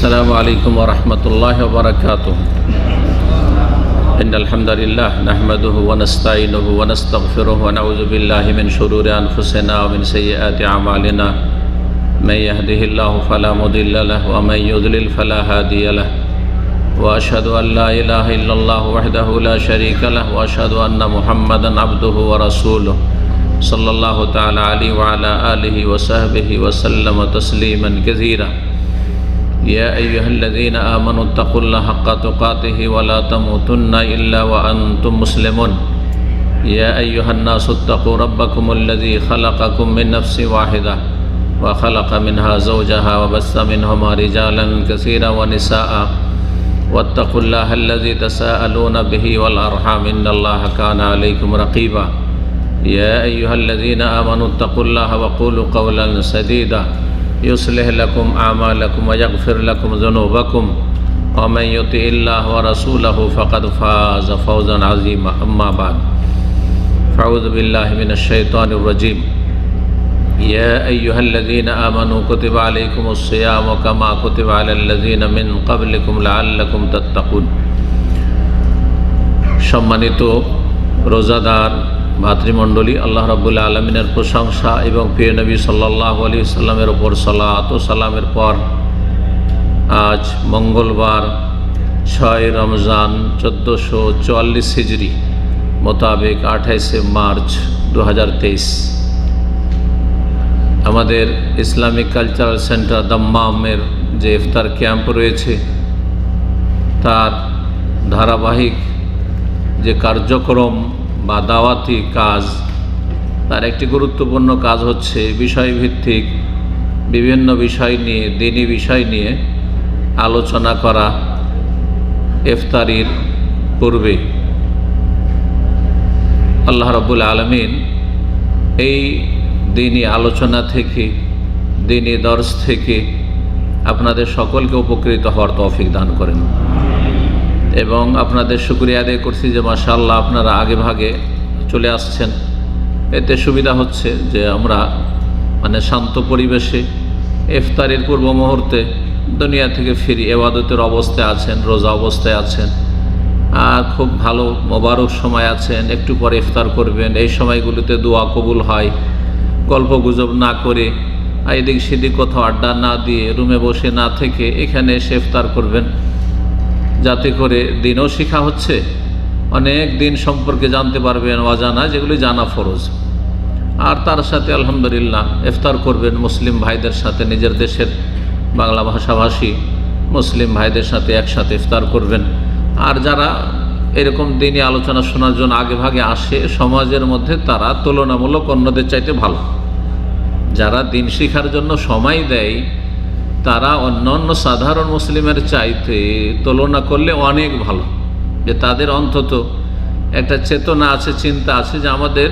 السلام عليكم ورحمة الله وبركاته. إن الحمد لله نحمده ونستعينه ونستغفره ونعوذ بالله من شرور أنفسنا ومن سيئات أعمالنا. من يهده الله فلا مضل له ومن يضلل فلا هادي له. وأشهد أن لا إله إلا الله وحده لا شريك له وأشهد أن محمدا عبده ورسوله صلى الله تعالى عليه وعلى آله وصحبه وسلم تسليما كثيرا. يا أيها الذين آمنوا اتقوا الله حق تقاته ولا تموتن إلا وأنتم مسلمون. يا أيها الناس اتقوا ربكم الذي خلقكم من نفس واحدة وخلق منها زوجها وبث منهما رجالا كثيرا ونساء واتقوا الله الذي تساءلون به والأرحام إن الله كان عليكم رقيبا. يا أيها الذين آمنوا اتقوا الله وقولوا قولا سديدا يصلح لكم أعمالكم ويغفر لكم ذنوبكم ومن يطع الله ورسوله فقد فاز فوزا عظيما. أما بعد فأعوذ بالله من الشيطان الرجيم. يا أيها الذين آمنوا كتب عليكم الصيام كما كتب على الذين من قبلكم لعلكم تتقون. সম্মানিত রোজাদার ভাতৃমণ্ডলী, আল্লাহ রাব্বুল আলামিনের প্রশংসা এবং প্রিয় নবী সাল্লাল্লাহু আলাইহি ওয়াসাল্লামের ওপর সালাত ও সালামের পর আজ মঙ্গলবার 6 রমজান 1444 হিজরি মোতাবেক 28 মার্চ 2023 আমাদের ইসলামিক কালচারাল সেন্টার দাম্মামের যে ইফতার ক্যাম্প রয়েছে তার ধারাবাহিক যে কার্যক্রম বা দাওয়াতি কাজ, তার একটি গুরুত্বপূর্ণ কাজ হচ্ছে বিষয়ভিত্তিক বিভিন্ন বিষয় নিয়ে, দ্বীনি বিষয় নিয়ে আলোচনা করা ইফতারির পূর্বে। আল্লাহ রাব্বুল আলামিন এই দ্বীনি আলোচনা থেকে, দ্বীনি দর্স থেকে আপনাদের সকলকে উপকৃত হওয়ার তৌফিক দান করেন এবং আপনাদের শুকরিয়া আদায় করছি যে মাশাআল্লাহ আপনারা আগে ভাগে চলে আসছেন। এতে সুবিধা হচ্ছে যে আমরা শান্ত পরিবেশে ইফতারের পূর্ব মুহূর্তে দুনিয়া থেকে ফিরি, ইবাদতের অবস্থায় আছেন, রোজা অবস্থায় আছেন, আর খুব ভালো মোবারক সময় আছেন, একটু পরে ইফতার করবেন। এই সময়গুলোতে দোয়া কবুল হয়। গল্প গুজব না করে, এদিক সেদিক কোথাও আড্ডা না দিয়ে, রুমে বসে না থেকে এখানে এসে ইফতার করবেন, যাতে করে দিনও শেখা হচ্ছে, অনেক দিন সম্পর্কে জানতে পারবেন, অজানা যেগুলি জানা ফরজ। আর তার সাথে আলহামদুলিল্লাহ ইফতার করবেন মুসলিম ভাইদের সাথে, নিজের দেশের বাংলা ভাষাভাষী মুসলিম ভাইদের সাথে একসাথে ইফতার করবেন। আর যারা এরকম দিনই আলোচনা শোনার জন্য আগে ভাগে আসে সমাজের মধ্যে, তারা তুলনামূলক অন্যদের চাইতে ভালো। যারা দিন শিখার জন্য সময় দেয় তারা অন্য সাধারণ মুসলিমের চাইতে তুলনা করলে অনেক ভালো, যে তাদের অন্তত একটা চেতনা আছে, চিন্তা আছে যে আমাদের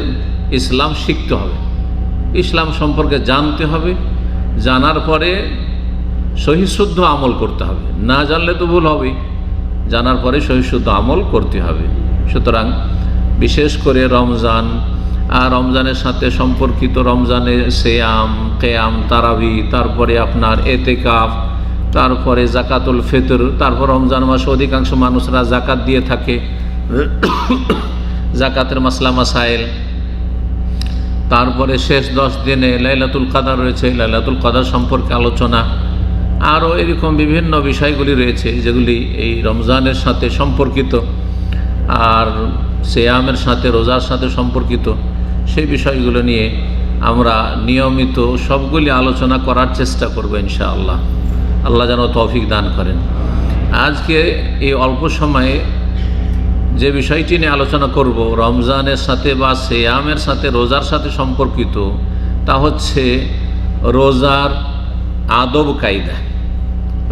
ইসলাম শিখতে হবে, ইসলাম সম্পর্কে জানতে হবে, জানার পরে সহিশুদ্ধ আমল করতে হবে। না জানলে তো ভুল হবে, জানার পরে সহিশুদ্ধ আমল করতে হবে। সুতরাং বিশেষ করে রমজান আর রমজানের সাথে সম্পর্কিত রমজানের সিয়াম, কিয়াম, তারাবি, তারপরে আপনার এতেকাফ, তারপরে জাকাতুল ফিতর, তারপর রমজান মাসে অধিকাংশ মানুষরা জাকাত দিয়ে থাকে, জাকাতের মাসলা মাসাইল, তারপরে শেষ 10 দিনে লাইলাতুল কদর রয়েছে, লাইলাতুল কদর সম্পর্কে আলোচনা, আরও এরকম বিভিন্ন বিষয়গুলি রয়েছে যেগুলি এই রমজানের সাথে সম্পর্কিত আর সিয়ামের সাথে, রোজার সাথে সম্পর্কিত। সেই বিষয়গুলো নিয়ে আমরা নিয়মিত সবগুলি আলোচনা করার চেষ্টা করব ইনশাআল্লাহ। আল্লাহ যেন তৌফিক দান করেন। আজকে এই অল্প সময়ে যে বিষয়টি নিয়ে আলোচনা করব রমজানের সাথে বা সিয়ামের সাথে, রোজার সাথে সম্পর্কিত, তা হচ্ছে রোজার আদব কায়দা,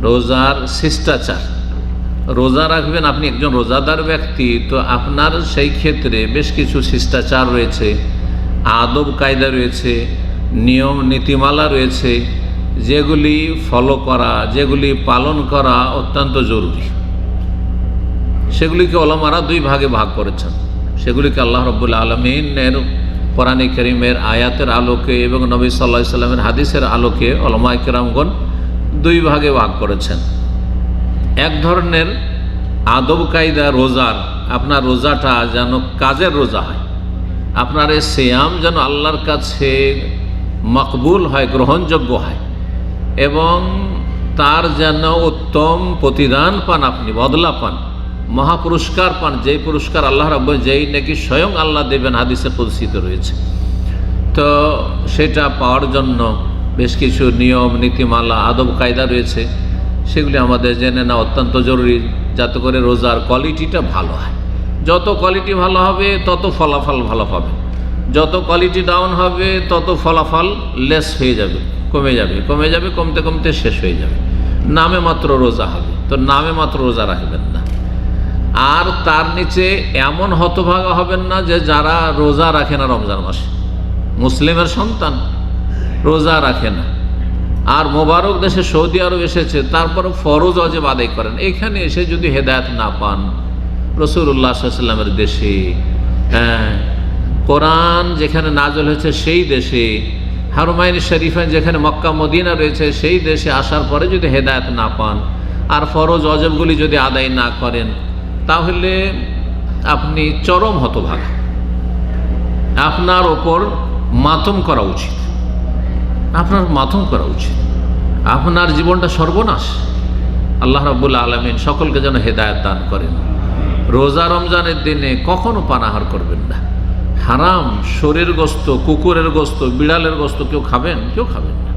রোজার শিষ্টাচার। রোজা রাখবেন, আপনি একজন রোজাদার ব্যক্তি, তো আপনার সেই ক্ষেত্রে বেশ কিছু শিষ্টাচার রয়েছে, আদব কায়দা রয়েছে, নিয়ম নীতিমালা রয়েছে, যেগুলি ফলো করা, যেগুলি পালন করা অত্যন্ত জরুরি। সেগুলিকে ওলামারা 2 ভাগে ভাগ করেছেন। সেগুলিকে আল্লাহ রাব্বুল আলামিনের কোরআনে কারীমের আয়াতের আলোকে এবং নবী সাল্লাল্লাহু আলাইহি ওয়াসাল্লামের হাদিসের আলোকে উলামায়ে কেরামগণ 2 ভাগে ভাগ করেছেন। এক ধরনের আদব কায়দা রোজার, আপনার রোজাটা যেন কাজের রোজা হয়, আপনার এই সিয়াম যেন আল্লাহর কাছে মকবুল হয়, গ্রহণযোগ্য হয়, এবং তার যেন উত্তম প্রতিদান পান, আপনি বদলা পান, মহাপুরস্কার পান, যেই পুরস্কার আল্লাহ রাব্বুল, যেই নাকি স্বয়ং আল্লাহ দেবেন, হাদিসে কুদসিতে রয়েছে। তো সেটা পাওয়ার জন্য বেশ কিছু নিয়ম নীতিমালা আদব কায়দা রয়েছে, সেগুলি আমাদের জেনে নেওয়া অত্যন্ত জরুরি, যাতে করে রোজার কোয়ালিটিটা ভালো হয়। যত কোয়ালিটি ভালো হবে তত ফলাফল ভালো পাবে, যত কোয়ালিটি ডাউন হবে তত ফলাফল লেস হয়ে যাবে, কমে যাবে, কমে যাবে, কমতে কমতে শেষ হয়ে যাবে। নামে মাত্র রোজা হবে, তো নামে মাত্র রোজা রাখবেন না। আর তার নিচে এমন হতভাগা হবেন না যে যারা রোজা রাখে না রমজান মাসে, মুসলিমের সন্তান রোজা রাখে না, আর মোবারক দেশে সৌদি আরব এসেছে, তারপর ফরজ ওয়াজিব আদায় করেন। এখানে এসে যদি হেদায়েত না পান, রাসূলুল্লাহ সাল্লাল্লাহু আলাইহি ওয়াসাল্লামের দেশে, কোরআন যেখানে নাজল হয়েছে সেই দেশে, হারমাইন শরীফাইন যেখানে মক্কা মদিনা রয়েছে সেই দেশে আসার পরে যদি হেদায়েত না পান, আর ফরজ ওয়াজিবগুলি যদি আদায় না করেন, তাহলে আপনি চরম হতভাগা। আপনার ওপর মাতম করা উচিত, আপনার মাতম করা উচিত, আপনার জীবনটা সর্বনাশ। আল্লাহ রাব্বুল আলামিন সকলকে যেন হেদায়েত দান করেন। রোজা রমজানের দিনে কখনো পানাহার করবেন না। হারাম শরীর গোস্ত, কুকুরের গোস্ত, বিড়ালের গোস্ত কেউ খাবেন? কেউ খাবেন না।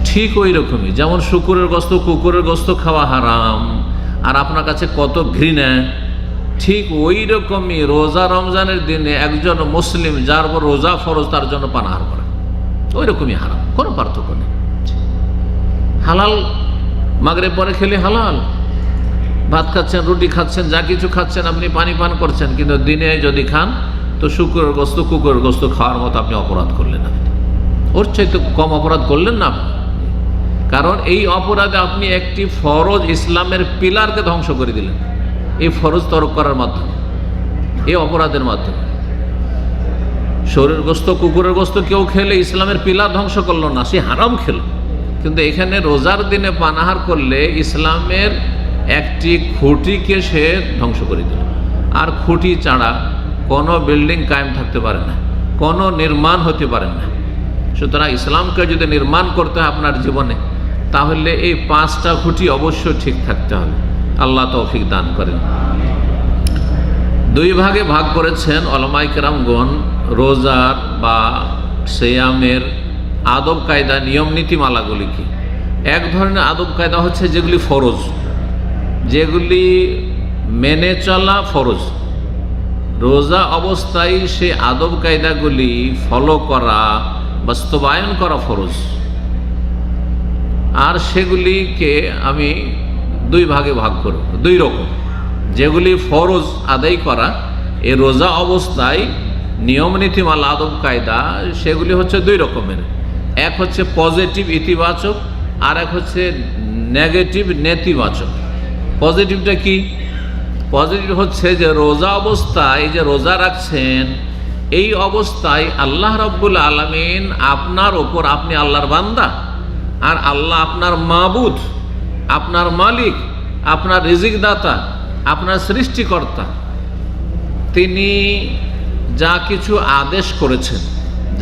ঠিক ওই রকমই যেমন শুকুরের গোস্ত, কুকুরের গোস্ত খাওয়া হারাম, আর আপনার কাছে কত ঘৃণা, ঠিক ওই রকমই রোজা রমজানের দিনে একজন মুসলিম যার উপর রোজা ফরজ তার জন্য পানাহার করা ওই রকমই হারাম, কোনো পার্থক্য নেই। হালাল মাগরিব পরে খেলে হালাল, ভাত খাচ্ছেন, রুটি খাচ্ছেন, যা কিছু খাচ্ছেন, আপনি পানি পান করছেন, কিন্তু দিনে যদি খান তো শুকুরের গোস্ত, কুকুরের গোস্ত খাওয়ার মতো আপনি অপরাধ করলেন। আপনি ওর চাইতে কম অপরাধ করলেন না, কারণ এই অপরাধে আপনি একটি ফরজ ইসলামের পিলারকে ধ্বংস করে দিলেন, এই ফরজ তরক করার মাধ্যমে, এই অপরাধের মাধ্যমে। শরীর গোস্ত, কুকুরের গোস্ত কেউ খেলে ইসলামের পিলার ধ্বংস করলো না, সে হারাম খেল। কিন্তু এখানে রোজার দিনে পানাহার করলে ইসলামের একটি খুঁটিকে সে ধ্বংস করে দিল। আর খুঁটি ছাড়া কোনো বিল্ডিং কায়েম থাকতে পারে না, কোনো নির্মাণ হতে পারে না। সুতরাং ইসলামকে যদি নির্মাণ করতে হয় আপনার জীবনে, তাহলে এই 5টা খুঁটি অবশ্যই ঠিক থাকতে হবে। আল্লাহ তৌফিক দান করেন। 2 ভাগে ভাগ করেছেন উলামায়ে কেরামগণ রোজার বা সিয়ামের আদব কায়দা, নিয়ম নীতিমালাগুলিকে। এক ধরনের আদব কায়দা হচ্ছে যেগুলি ফরজ, যেগুলি মেনে চলা ফরজ, রোজা অবস্থায় সেই আদব কায়দাগুলি ফলো করা, বাস্তবায়ন করা ফরজ। আর সেগুলিকে আমি 2 ভাগে ভাগ করব, 2 রকম। যেগুলি ফরজ আদায় করা এই রোজা অবস্থায়, নিয়ম নীতিমালা আদব কায়দা, সেগুলি হচ্ছে 2 রকমের। এক হচ্ছে পজিটিভ ইতিবাচক, আর এক হচ্ছে নেগেটিভ নেতিবাচক। পজিটিভটা কি? পজিটিভ হচ্ছে যে রোজা অবস্থায় যে রোজা রাখছেন, এই অবস্থায় আল্লাহ রাব্বুল আলামিন আপনার ওপর, আপনি আল্লাহর বান্দা, আর আল্লাহ আপনার মাবুদ, আপনার মালিক, আপনার রিজিক দাতা, আপনার সৃষ্টিকর্তা। তিনি যা কিছু আদেশ করেছেন,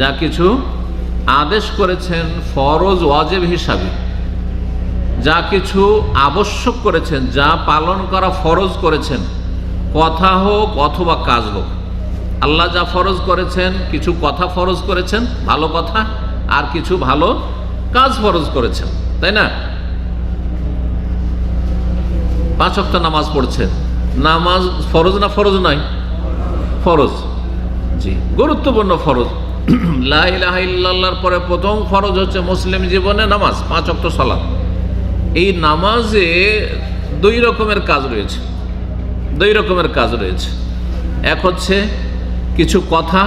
যা কিছু আদেশ করেছেন ফরজ ওয়াজিব হিসাবে, যা কিছু আবশ্যক করেছেন, যা পালন করা ফরজ করেছেন, কথা হোক অথবা কাজ হোক। আল্লাহ যা ফরজ করেছেন, কিছু কথা ফরজ করেছেন, ভালো কথা, আর কিছু ভালো কাজ ফরজ করেছেন, তাই না? 5 ওয়াক্ত নামাজ পড়ছেন, নামাজ ফরজ না ফরজ নয়? ফরজ, জি, গুরুত্বপূর্ণ ফরজ। লা ইলাহা ইল্লাল্লাহর পরে প্রথম ফরজ হচ্ছে মুসলিম জীবনে নামাজ, 5 ওয়াক্ত সালাত। এই নামাজে 2 রকমের কাজ রয়েছে, 2 রকমের কাজ রয়েছে। এক হচ্ছে কিছু কথা,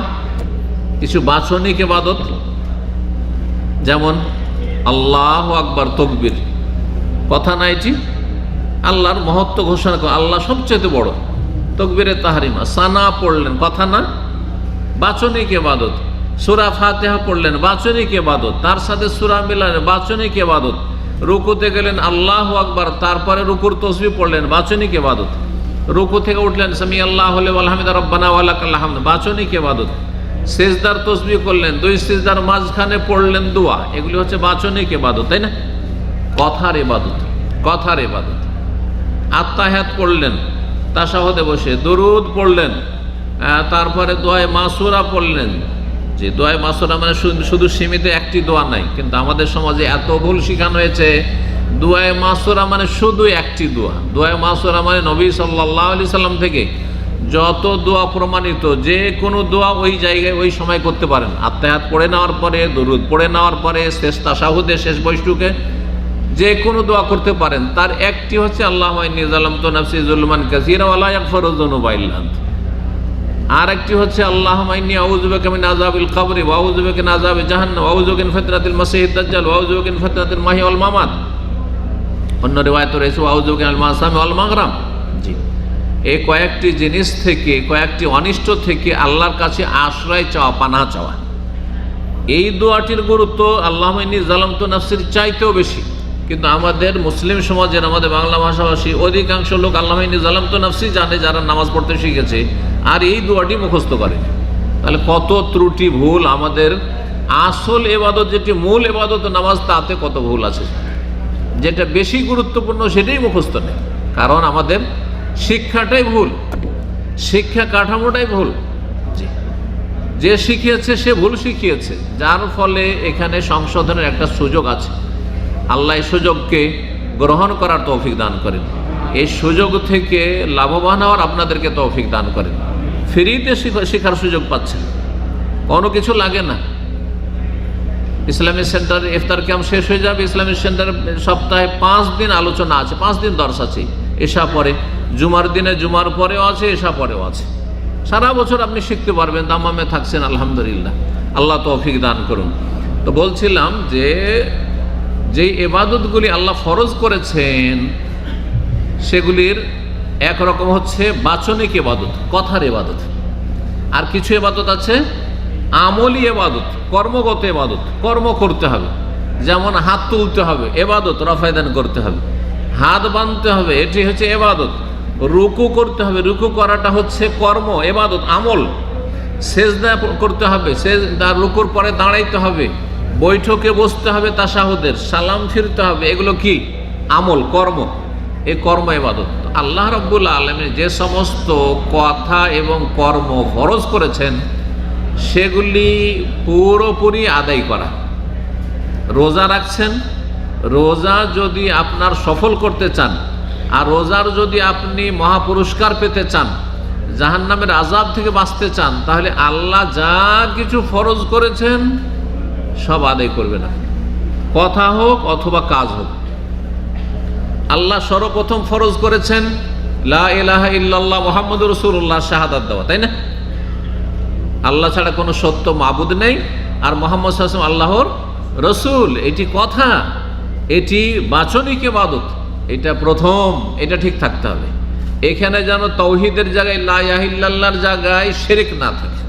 কিছু বাচনিক ইবাদত, যেমন আল্লাহু আকবার, তাকবীর, কথা না এটি? আল্লাহর মহত্ব ঘোষণা করে, আল্লাহ সবচেয়ে বড়, তাকবীরে তাহরিমা, সানা পড়লেন, কথা না? বাচনিক ইবাদত। সূরা ফাতিহা পড়লেন, বাচনিক ইবাদত। তার সাথে সূরা মিলালেন, বাচনিক ইবাদত। রুকুতে গেলেন আল্লাহু আকবার, তারপরে রুকুর তসবিহ পড়লেন, বাচনিক ইবাদত। রুকু থেকে উঠলেন সামি আল্লাহু লিমান হামিদা রব্বানা ওয়া লাকাল হামদ, বাচনিক ইবাদত। সিজদার তসবিহ করলেন, দুই সিজদার মাঝখানে পড়লেন দোয়া, এগুলি হচ্ছে বাচনিক ইবাদত, তাই না? কথার ইবাদত, কথার ইবাদত। আত্তাহিয়াত পড়লেন, তাশাহুদে বসে দরুদ পড়লেন, তারপরে দোয়ায়ে মাসুরা পড়লেন। যে দোয়ায়ে মাসুরা মানে শুধু সীমিত একটি দোয়া নাই, কিন্তু আমাদের সমাজে এত ভুল শিখানো হয়েছে। দোয়ায়ে মাসুরা মানে শুধু একটি দোয়া। দোয়ায়ে মাসুরা মানে নবী সাল্লাল্লাহু আলাইহি সাল্লাম থেকে যত দোয়া প্রমাণিত, যে কোনো দোয়া ওই জায়গায় ওই সময় করতে পারেন। আত্তাহিয়াত পড়ে নেওয়ার পরে, দরুদ পড়ে নেওয়ার পরে, শেষ তাশাহুদে, শেষ বৈঠকে যে কোনো দোয়া করতে পারেন। তার একটি হচ্ছে আল্লাহুম্মা ইন্নী যালামতু নাফসি যুলমান কাসীরা ওয়া লা ইয়াগফিরু যুনুবা ইল্লা আনতা। আর একটি হচ্ছে আল্লাহুম্মা ইন্নী আউযু বিকা মিন আযাবিল কবরি ওয়া আউযু বিকা মিন আযাবি জাহান্নাম ওয়া আউযু বিকা মিন ফিতনাতিল মাসীহিদ দাজ্জাল ওয়া আউযু বিকা মিন ফিতনাতিল মাহইয়া ওয়াল মামাত। অন্য রিওয়ায়াতে রয়েছে ওয়া আউযু বিকা মিনাল মাসামি ওয়াল মাগরাম। জি, এই কয়েকটি জিনিস থেকে, কয়েকটি অনিষ্ট থেকে আল্লাহর কাছে আশ্রয় চাওয়া, পানাহ চাওয়া। এই দোয়াটির গুরুত্ব আল্লাহুম্মা ইন্নী যালামতু নাফসির চাইতেও বেশি। কিন্তু আমাদের মুসলিম সমাজের, আমাদের বাংলা ভাষাভাষী অধিকাংশ লোক আল্লাহুম্মা ইন্নী যালামতু নাফসি জানে, যারা নামাজ পড়তে শিখেছে, আর এই দোয়াটি মুখস্থ করে। তাহলে কত ত্রুটি, ভুল আমাদের। আসল এবাদত যেটি মূল এবাদত নামাজ, তাতে কত ভুল আছে। যেটা বেশি গুরুত্বপূর্ণ সেটাই মুখস্থ নেই, কারণ আমাদের শিক্ষাটাই ভুল, শিক্ষা কাঠামোটাই ভুল। যে শিখিয়েছে সে ভুল শিখিয়েছে, যার ফলে এখানে সংশোধনের একটা সুযোগ আছে। আল্লাহ এই সুযোগকে গ্রহণ করার তৌফিক দান করেন। এই সুযোগ থেকে লাভবান হওয়ার আপনাদেরকে তৌফিক দান করেন। ফ্রিতে শেখার সুযোগ পাচ্ছেন, কোনো কিছু লাগে না। ইসলামিক সেন্টারে ইফতার ক্যাম্প শেষ হয়ে যাবে। ইসলামিক সেন্টারে সপ্তাহে 5 দিন আলোচনা আছে, 5 দিন দর্শ আছে। এশা পরে, জুমার দিনে জুমার পরেও আছে, এশা পরেও আছে। সারা বছর আপনি শিখতে পারবেন, দামামে থাকছেন, আলহামদুলিল্লাহ। আল্লাহ তৌফিক দান করুন। তো বলছিলাম যে যেই ইবাদতগুলি আল্লাহ ফরজ করেছেন, সেগুলির একরকম হচ্ছে বাচনিক ইবাদত, কথার ইবাদত। আর কিছু ইবাদত আছে আমলি ইবাদত, কর্মগত ইবাদত, কর্ম করতে হবে। যেমন হাত তুলতে হবে, ইবাদত, রফায়দান করতে হবে। হাত বাঁধতে হবে, এটি হচ্ছে ইবাদত। রুকু করতে হবে, রুকু করাটা হচ্ছে কর্ম, ইবাদত, আমল। সেজদা করতে হবে, রুকুর পরে দাঁড়াইতে হবে, বৈঠকে বসতে হবে, তাশাহুদের সালাম ফিরতে হবে, এগুলো কি? আমল, কর্ম। এই কর্ম ইবাদত। আল্লাহ রাব্বুল আলামিন যে সমস্ত কথা এবং কর্ম ফরজ করেছেন, সেগুলি পুরোপুরি আদায় করা। রোজা রাখছেন, রোজা যদি আপনার সফল করতে চান, আর রোজার যদি আপনি মহাপুরস্কার পেতে চান, জাহান্নামের আযাব থেকে বাঁচতে চান, তাহলে আল্লাহ যা কিছু ফরজ করেছেন সব আদায় করবেন, কথা হোক অথবা কাজ হোক। আল্লাহ সর্বপ্রথম ফরজ করেছেন লা ইলাহা ইল্লাল্লাহ মুহাম্মাদুর রাসূলুল্লাহ, শাহাদাত দেওয়া, তাই না? আল্লাহ ছাড়া কোনো সত্য মাবুদ নেই, আর মুহাম্মদ সাল্লাল্লাহু আলাইহি ওয়াসাল্লাম আল্লাহর রসুল। এটি কথা, এটি বাচনিক ইবাদত, এটা প্রথম, এটা ঠিক থাকতে হবে। এখানে যেন তাওহীদের জায়গায়, লা ইলাহা ইল্লাল্লাহর জায়গায় শিরক না থাকে,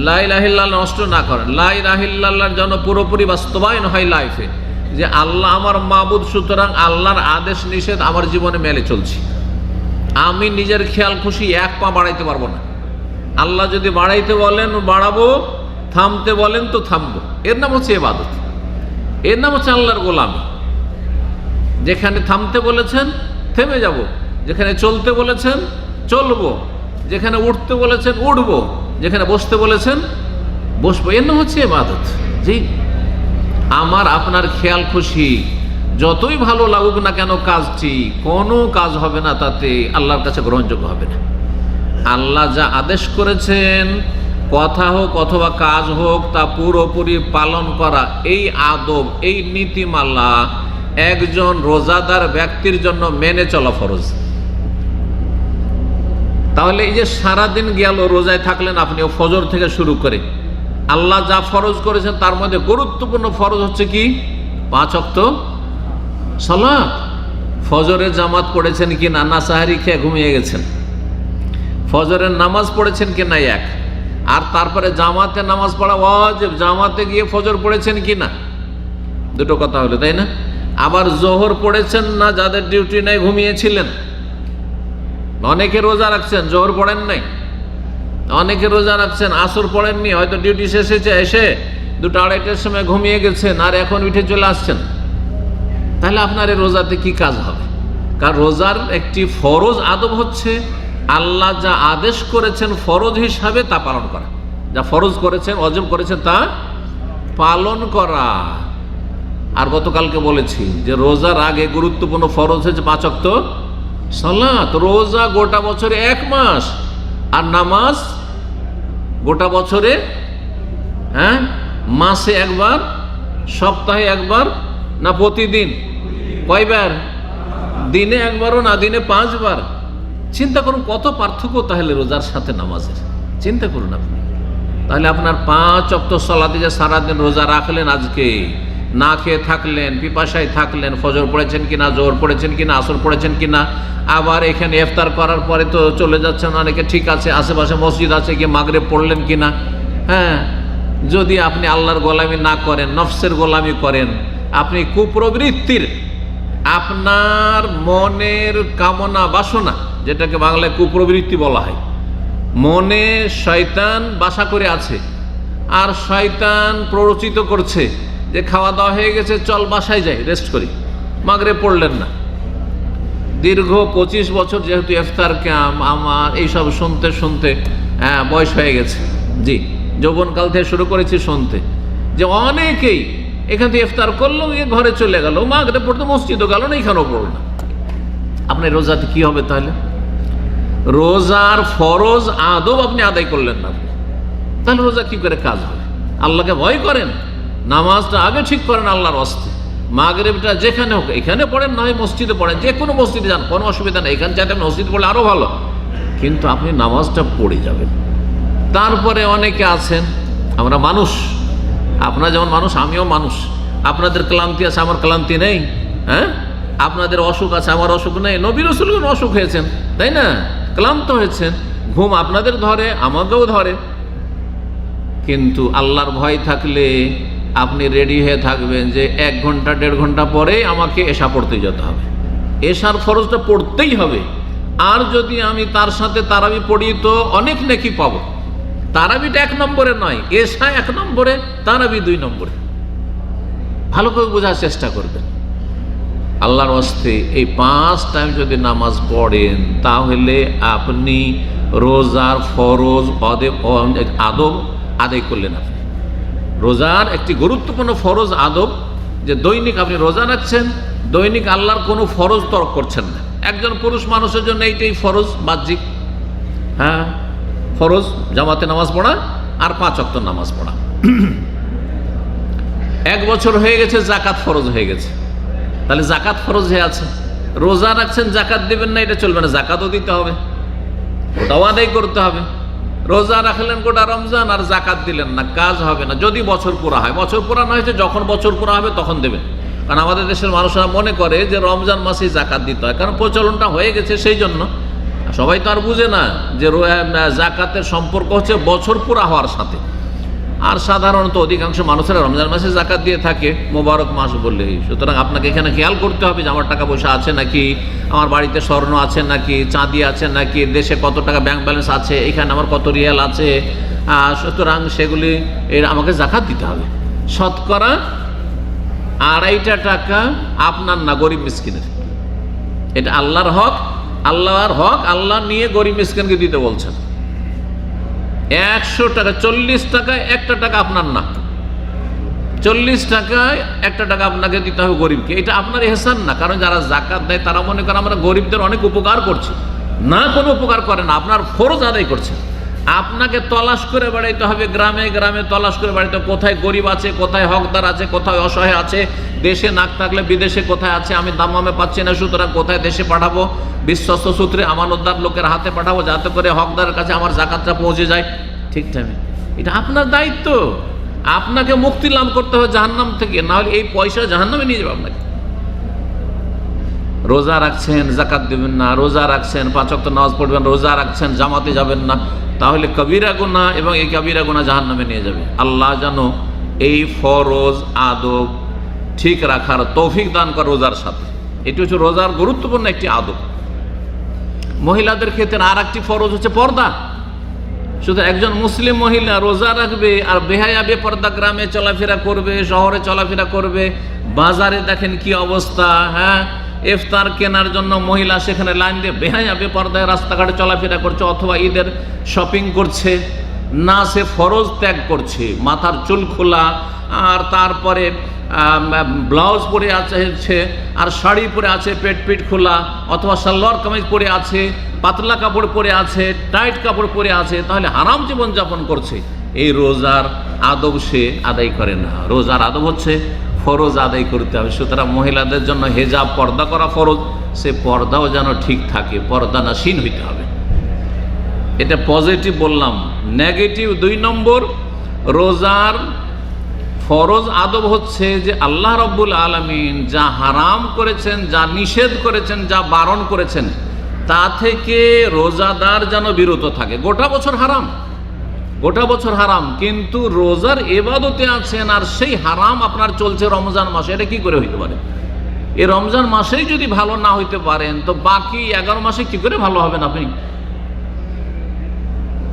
লা ইলাহা ইল্লাল্লাহ নষ্ট না করেন। লা ইলাহা ইল্লাল্লাহর যেন পুরোপুরি বাস্তবায়ন হয় লাইফে, যে আল্লাহ আমার মাবুদ, সুতরাং আল্লাহর আদেশ নিষেধ আমার জীবনে মেলে চলছি। আমি নিজের খেয়াল খুশি 1 পা বাড়াইতে পারবো না। আল্লাহ যদি বাড়াইতে বলেন বাড়াবো, থামতে বলেন তো থামবো। এর নাম হচ্ছে ইবাদত, এর নাম হচ্ছে আল্লাহর গোলামি। যেখানে থামতে বলেছেন থেমে যাব, যেখানে চলতে বলেছেন চলবো, যেখানে উঠতে বলেছেন উঠবো, যেখানে বসতে বলেছেন বসবো। এর নাম হচ্ছে ইবাদত। জি, আমার আপনার খেয়াল খুশি যতই ভালো লাগুক না কেন কাজটি, কোনো কাজ হবে না, তাতে আল্লাহর কাছে গ্রহণযোগ্য হবে না। আল্লাহ যা আদেশ করেছেন, কথা হোক অথবা কাজ হোক, তা পুরোপুরি পালন করা, এই আদব, এই নীতিমালা একজন রোজাদার ব্যক্তির জন্য মেনে চলা ফরজ। তাহলে এই যে সারাদিন গেল রোজায় থাকলেন আপনি, ফজর থেকে শুরু করে আল্লাহ যা ফরজ করেছেন তার মধ্যে গুরুত্বপূর্ণ ফরজ হচ্ছে কি? 5 ওয়াক্ত সালাত। ফজরের জামাত পড়েছেন কি না? না সাহারি খেয়ে ঘুমিয়ে গেছেন? ফজরের নামাজ পড়েছেন কি না? 1। আর তারপরে জামাতে নামাজ পড়া ওয়াজিব, জামাতে গিয়ে ফজর পড়েছেন কি না? 2টো কথা হলো, তাই না? আবার জোহর পড়েছেন না, যাদের ডিউটি নেই ঘুমিয়েছিলেন। অনেকে রোজা রাখছেন, জোহর পড়েন নাই। অনেকে রোজা রাখছেন, আসর পড়েননি, হয়তো ডিউটি শেষে এসে 2টা-2:30টার সময় ঘুমিয়ে গেছেন, আর এখন উঠে চলে আসছেন। তাহলে আপনার এই রোজাতে কি কাজ হবে? কারণ রোজার একটি ফরজ আদব হচ্ছে আল্লাহ যা আদেশ করেছেন ফরজ হিসাবে তা পালন করা, যা ফরজ করেছেন, ওয়াজিব করেছেন তা পালন করা। আর গতকালকে বলেছি যে রোজার আগে গুরুত্বপূর্ণ ফরজ হচ্ছে 5 ওয়াক্ত সালাত। রোজা গোটা বছরে 1 মাস, আর নামাজ গোটা বছরে মাসে একবার, সপ্তাহে একবার, না প্রতিদিন? কয়বার? দিনে একবারও না, দিনে 5 বার। চিন্তা করুন কত পার্থক্য তাহলে রোজার সাথে নামাজের। চিন্তা করুন আপনি। তাহলে আপনার 5 ওয়াক্ত সালাতে যে সারাদিন রোজা রাখলেন, আজকে না খেয়ে থাকলেন, পিপাসায় থাকলেন, ফজর পড়েছেন কিনা, জোহর পড়েছেন কিনা, আসর পড়েছেন কিনা, আবার এখানে ইফতার করার পরে তো চলে যাচ্ছেন অনেকে, ঠিক আছে, আশেপাশে মসজিদ আছে, গিয়ে মাগরিব পড়লেন কিনা। যদি আপনি আল্লাহর গোলামি না করেন, নফসের গোলামি করেন, আপনি কুপ্রবৃত্তির, আপনার মনের কামনা বাসনা, যেটাকে বাংলায় কুপ্রবৃত্তি বলা হয়, মনে শয়তান বাসা করে আছে, আর শয়তান প্ররোচিত করছে যে খাওয়া দাওয়া হয়ে গেছে, চল বাসায় যাই, রেস্ট করি, মাগরিব পড়লেন না। দীর্ঘ 25 বছর যেহেতু ইফতার ক্যাম্প আমার এইসব শুনতে শুনতে বয়স হয়ে গেছে, জি, যৌবনকাল থেকে শুরু করেছি শুনতে, যে অনেকেই এখান থেকে ইফতার করলো, গিয়ে ঘরে চলে গেল, মাগরিব পড়তে মসজিদও গেল না, এখানেও পড়ল না। আপনার রোজাতে কি হবে তাহলে? রোজার ফরজ আদব আপনি আদায় করলেন না, তাহলে রোজা কি করে কাজ হবে? আল্লাহকে ভয় করেন, নামাজটা আগে ঠিক করেন আল্লাহর ওয়াস্তে, মাগরিবটা যেখানে হোক, এখানে পড়েন, নয় মসজিদে পড়েন, যে কোনো মসজিদে যান, কোনো অসুবিধা নেই, এখানে চাইতে মসজিদে পড়লে আরো ভালো, কিন্তু আপনি নামাজটা পড়ে যাবেন। তারপরে অনেকে আছেন, আমরা মানুষ, আপনারা যেমন মানুষ, আমিও মানুষ, আপনাদের ক্লান্তি আছে, আমার ক্লান্তি নেই, আপনাদের অসুখ আছে, আমার অসুখ নেই। নবী রাসূলগণ অসুখ হয়েছেন, তাই না? ক্লান্ত হয়েছেন, ঘুম আপনাদের ধরে, আমাকেও ধরে, কিন্তু আল্লাহর ভয় থাকলে আপনি রেডি হয়ে থাকবেন যে 1 ঘন্টা 1.5 ঘন্টা পরে আমাকে এশা পড়তে যেতে হবে, এশার ফরজটা পড়তেই হবে। আর যদি আমি তার সাথে তারাবি পড়ি তো অনেক নেকি পাবো। তারাবিটা 1 নম্বরে নয়, এশা 1 নম্বরে, তারাবি 2 নম্বরে। ভালো করে বোঝার চেষ্টা করবেন। আল্লাহর ওয়াস্তে এই 5 টাইম যদি নামাজ পড়েন, তাহলে আপনি রোজার ফরজ আদব আদায় করলেন। আপনি রোজার একটি গুরুত্বপূর্ণ ফরজ আদব, যে দৈনিক আপনি রোজা রাখছেন, দৈনিক আল্লাহর কোনো ফরজ তরক করছেন না। একজন পুরুষ মানুষের জন্য এইটাই ফরজ বাহ্যিক, ফরজ জামাতে নামাজ পড়া আর 5 ওয়াক্ত নামাজ পড়া। 1 বছর হয়ে গেছে, যাকাত ফরজ হয়ে গেছে, তাহলে যাকাত ফরজ হয়ে আছে। রোজা রাখছেন, যাকাত দিবেন না, এটা চলবে না, যাকাতও দিতে হবে, ওটাও আদায় করতে হবে। রোজা রাখলেন গোটা রমজান আর যাকাত দিলেন না, কাজ হবে না। যদি বছর পুরা হয়, বছর পুরা না হয়েছে, যখন বছর পুরা হবে তখন দেবেন। কারণ আমাদের দেশের মানুষরা মনে করে যে রমজান মাসেই যাকাত দিতে হয়, কারণ প্রচলনটা হয়ে গেছে, সেই জন্য। সবাই তো আর বুঝে না যে যাকাতের সম্পর্ক হচ্ছে বছর পুরা হওয়ার সাথে। আর সাধারণত অধিকাংশ মানুষেরা রমজান মাসে যাকাত দিয়ে থাকে, মোবারক মাস বললেই। সুতরাং আপনাকে এখানে খেয়াল করতে হবে যে আমার টাকা পয়সা আছে নাকি, আমার বাড়িতে স্বর্ণ আছে নাকি, চাঁদি আছে নাকি, দেশে কত টাকা ব্যাংক ব্যালেন্স আছে, এখানে আমার কত রিয়াল আছে। সুতরাং সেগুলি আমাকে যাকাত দিতে হবে। শতকরা 2.5 টাকা আপনার না, গরিব মিসকিনের। এটা আল্লাহর হক, আল্লাহর হক আল্লাহ নিয়ে গরিব মিসকিনকে দিতে বলছেন। 100 টাকা, 40 টাকায় 1টা টাকা আপনার না, 40 টাকায় 1টা টাকা আপনাকে দিতে হবে গরিবকে। এটা আপনার এহসান না, কারণ যারা যাকাত দেয় তারা মনে করে আমরা গরিবদের অনেক উপকার করছি। না, কোনো উপকার করে না, আপনার ফরজ আদায় করছে। আপনাকে তলাশ করে বেড়াইতে হবে, গ্রামে গ্রামে তলাশ করে বেড়াইতে, কোথায় গরিব আছে, কোথায় হকদার আছে, কোথায় অসহায় আছে, দেশে নাক থাকলে বিদেশে কোথায় আছে, আমি দামামে পাচ্ছি না, সুতরাং কোথায় দেশে পাঠাবো, বিশ্বস্ত সূত্রে আমানতদার লোকের হাতে পাঠাবো, যাতে করে হকদারের কাছে আমার যাকাতটা পৌঁছে যায় ঠিক টাইমে। এটা আপনার দায়িত্ব। আপনাকে মুক্তি লাভ করতে হবে জাহান্নাম থেকে, না হলে এই পয়সা জাহান্নামে নিয়ে যাবে আপনাকে। রোজা রাখছেন, যাকাত দেবেন না, রোজা রাখছেন, 5 ওয়াক্ত নামাজ পড়বেন, রোজা রাখছেন, জামাতে যাবেন না, তাহলে কবিরা গুনাহ, এবং এই কবিরা গুনাহ জাহান্নামে নিয়ে যাবে। আল্লাহ যেন এই ফরজ আদব ঠিক রাখার তৌফিক দান করে রোজার সাথে। এটি হচ্ছে রোজার গুরুত্বপূর্ণ একটি আদব। মহিলাদের ক্ষেত্রে আর একটি ফরজ হচ্ছে পর্দা। শুধু একজন মুসলিম মহিলা রোজা রাখবে আর বেহায়া বেপর্দা গ্রামে চলাফেরা করবে, শহরে চলাফেরা করবে, বাজারে দেখেন কি অবস্থা, হ্যাঁ, ইফতার কেনার জন্য মহিলা সেখানে লাইন দিয়ে বেহায়া বেপর্দায় রাস্তাঘাটে চলাফেরা করছে, অথবা ঈদের শপিং করছে, না সে ফরজ ত্যাগ করছে, মাথার চুল খোলা আর তারপরে ব্লাউজ পরে আছে আর শাড়ি পরে আছে পেট পিট খোলা, অথবা সালোয়ার কামিজ পরে আছে, পাতলা কাপড় পরে আছে, টাইট কাপড় পরে আছে, তাহলে হারাম জীবনযাপন করছে। এই রোজার আদব সে আদায় করে না। রোজার আদব হচ্ছে ফরজ আদায় করতে হবে। সুতরাং মহিলাদের জন্য হেজাব পর্দা করা ফরজ, সে পর্দাও যেন ঠিক থাকে, পর্দা নাশীন হইতে হবে। এটা পজিটিভ বললাম। নেগেটিভ 2 নম্বর, রোজার ফরজ আদব হচ্ছে যে আল্লাহ রাব্বুল আলামিন যা হারাম করেছেন, যা নিষেধ করেছেন, যা বারণ করেছেন, তা থেকে রোজাদার যেন বিরত থাকে। গোটা বছর হারাম, গোটা বছর হারাম, কিন্তু রোজার ইবাদতে আছেন আর সেই হারাম আপনার চলছে রমজান মাসে। এটা কি করে হইতে পারে? এই রমজান মাসেই যদি ভালো না হইতে পারেন তো বাকি 11 মাসে কি করে ভালো হবেন আপনি?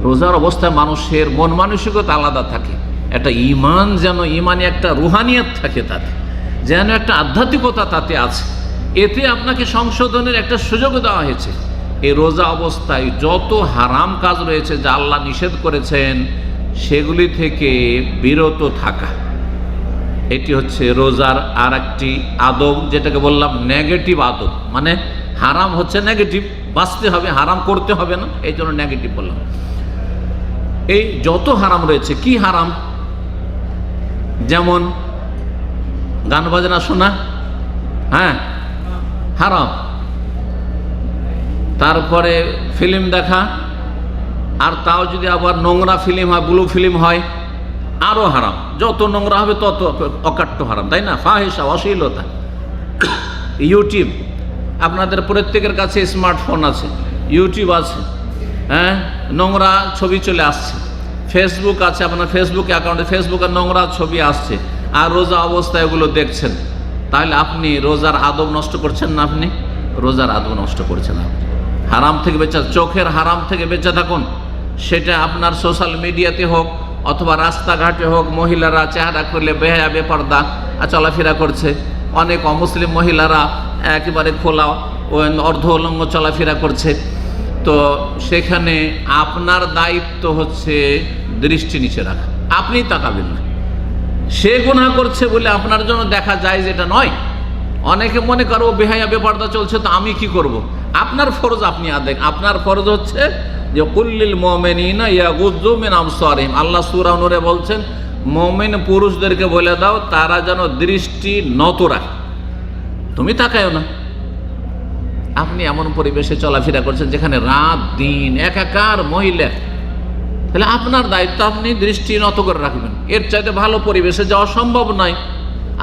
রোজার অবস্থায় মানুষের মন মানসিকতা আলাদা থাকে, একটা ইমান যেন ইমানে একটা রুহানিয়াত থাকে, তাতে যেন একটা আধ্যাত্মিকতা তাতে আছে। এতে আপনাকে সংশোধনের একটা সুযোগ দেওয়া হয়েছে। এই রোজা অবস্থায় যত হারাম কাজ রয়েছে যা আল্লাহ নিষেধ করেছেন সেগুলি থেকে বিরত থাকা, এটি হচ্ছে রোজার আর একটি আদব, যেটাকে বললাম নেগেটিভ আদব। মানে হারাম হচ্ছে নেগেটিভ, বাঁচতে হবে, হারাম করতে হবে না, এই জন্য নেগেটিভ বললাম। এই যত হারাম রয়েছে, কি হারাম? যেমন গান বাজনা শোনা, হ্যাঁ হারাম। তারপরে ফিল্ম দেখা, আর তাও যদি আবার নোংরা ফিল্ম হয়, ব্লু ফিল্ম হয়, আরও হারাম। যত নোংরা হবে তত অকাট্য হারাম, তাই না? ফাহিশা, অশ্লীলতা। ইউটিউব, আপনাদের প্রত্যেকের কাছে স্মার্টফোন আছে, ইউটিউব আছে, হ্যাঁ, নোংরা ছবি চলে আসছে। ফেসবুক আছে, আপনার ফেসবুক অ্যাকাউন্টে ফেসবুকের নোংরা ছবি আসছে, আর রোজা অবস্থায় এগুলো দেখছেন, তাহলে আপনি রোজার আদব নষ্ট করছেন না? আপনি রোজার আদব নষ্ট করছেন। আপনি হারাম থেকে বেঁচে, চোখের হারাম থেকে বেঁচে থাকুন। সেটা আপনার সোশ্যাল মিডিয়াতে হোক অথবা রাস্তাঘাটে হোক, মহিলারা চেহারা করলে বেহায়া বেপর্দা চলাফেরা করছে, অনেক অমুসলিম মহিলারা একেবারে খোলা অর্ধ উলঙ্গ চলাফেরা করছে, তো সেখানে আপনার দায়িত্ব হচ্ছে দৃষ্টি নিচে রাখা। আপনি তাকাবেন না, সে গুনাহ করছে বলে আপনার জন্য দেখা যায় যেটা নয়। অনেকে মনে করো বেহায়া বেপর্দা চলছে তো আমি কি করব? আপনার ফরজ আপনি আদায়। আপনার ফরজ হচ্ছে যে কুল্লিল মুমিনিনা ইয়াগুযু মিন আবসারিহিম। আল্লাহ সূরা নূরে বলছেন মুমিন পুরুষদেরকে বলে দাও তারা যেন দৃষ্টি নত রাখে, তুমি তাকায়ও না। আপনি এমন পরিবেশে চলাফেরা করছেন যেখানে রাত দিন একাকার মহিলা, তাহলে আপনার দায়িত্ব আপনি দৃষ্টি নত করে রাখবেন। এর চাইতে ভালো পরিবেশে যাওয়া সম্ভব নয়,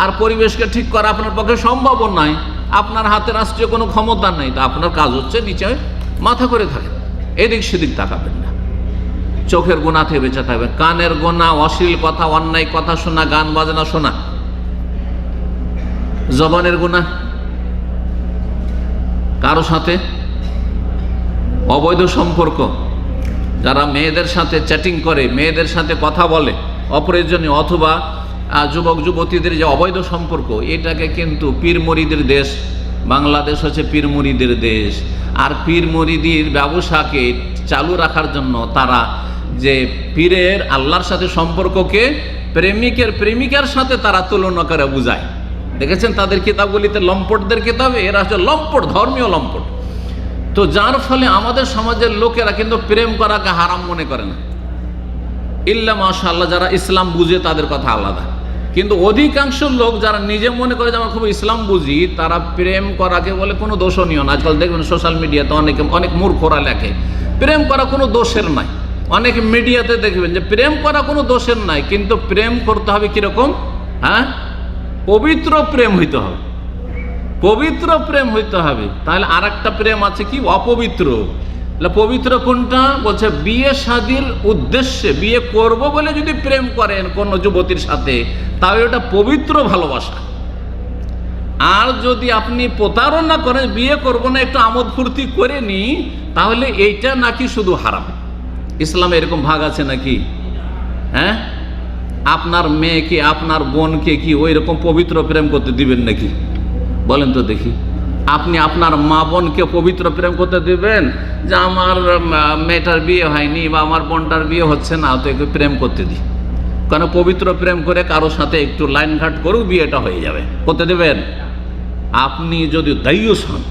আর পরিবেশকে ঠিক করা আপনার পক্ষে সম্ভবও নয়। আপনার হাতে রাষ্ট্রীয় কোনো ক্ষমতা নেই, তো আপনার কাজ হচ্ছে নিচে মাথা করে থাকেন, এদিক সেদিক তাকাবেন না। চোখের গোনা থেকে বেঁচে থাকবেন, কানের গোনা, অশ্লীল কথা, অন্যায় কথা শোনা, গান বাজনা শোনা, জবানের গোনা, কারো সাথে অবৈধ সম্পর্ক, যারা মেয়েদের সাথে চ্যাটিং করে, মেয়েদের সাথে কথা বলে অপ্রয়োজনীয়, অথবা যুবক যুবতীদের যে অবৈধ সম্পর্ক, এটাকে কিন্তু পীর মুরিদের দেশ। বাংলাদেশ হচ্ছে পীর মুরিদের দেশ, আর পীর মুরিদির ব্যবসাকে চালু রাখার জন্য তারা যে পীরের আল্লাহর সাথে সম্পর্ককে প্রেমিকের প্রেমিকার সাথে তারা তুলনা করে বুঝায়। দেখেছেন তাদের কিতাবগুলিতে, লম্পটদের কিতাবে, এরা হচ্ছে লম্পট, ধর্মীয় লম্পট। তো যার ফলে আমাদের সমাজের লোকেরা কিন্তু প্রেম করাকে হারাম মনে করে না, ইল্লা মাশাআল্লাহ যারা ইসলাম বুঝে তাদের কথা আলাদা। কিন্তু অধিকাংশ লোক যারা নিজে মনে করে যে আমরা খুব ইসলাম বুঝি, তারা প্রেম করাকে বলে কোনো দোষণীয় না। আজকাল দেখবেন সোশ্যাল মিডিয়াতে অনেক মূর্খরা লেখে প্রেম করা কোনো দোষের নাই। অনেক মিডিয়াতে দেখবেন যে প্রেম করা কোনো দোষের নাই, কিন্তু প্রেম করতে হবে কিরকম? হ্যাঁ, পবিত্র প্রেম হইতে হবে, পবিত্র প্রেম হইতে হবে। তাহলে আর একটা প্রেম আছে কি? অপবিত্র। পবিত্র কোনটা? বলছে বিয়ে শাদীর উদ্দেশ্যে, বিয়ে করব বলে যদি প্রেম করেন কোন যুবতীর সাথে, তাহলে ওটা পবিত্র ভালোবাসা। আর যদি আপনি প্রতারণা করেন, বিয়ে করবো না, একটু আমোদ ফুর্তি করে নি, তাহলে এইটা নাকি শুধু হারাম। ইসলামে এরকম ভাগ আছে নাকি? হ্যাঁ, আপনার মেয়েকে, আপনার বোনকে কি ওই রকম পবিত্র প্রেম করতে দিবেন নাকি? বলেন তো দেখি। আপনি আপনার মা বোনকে পবিত্র প্রেম করতে দিবেন যে আমার মেয়েটার বিয়ে হয়নি বা আমার বোনটার বিয়ে হচ্ছে না, তো একটু প্রেম করতে দিই? কারণ পবিত্র প্রেম করে কারোর সাথে একটু লাইন ঘাট করুক, বিয়েটা হয়ে যাবে, করতে দেবেন? আপনি যদি দায়ুস হন,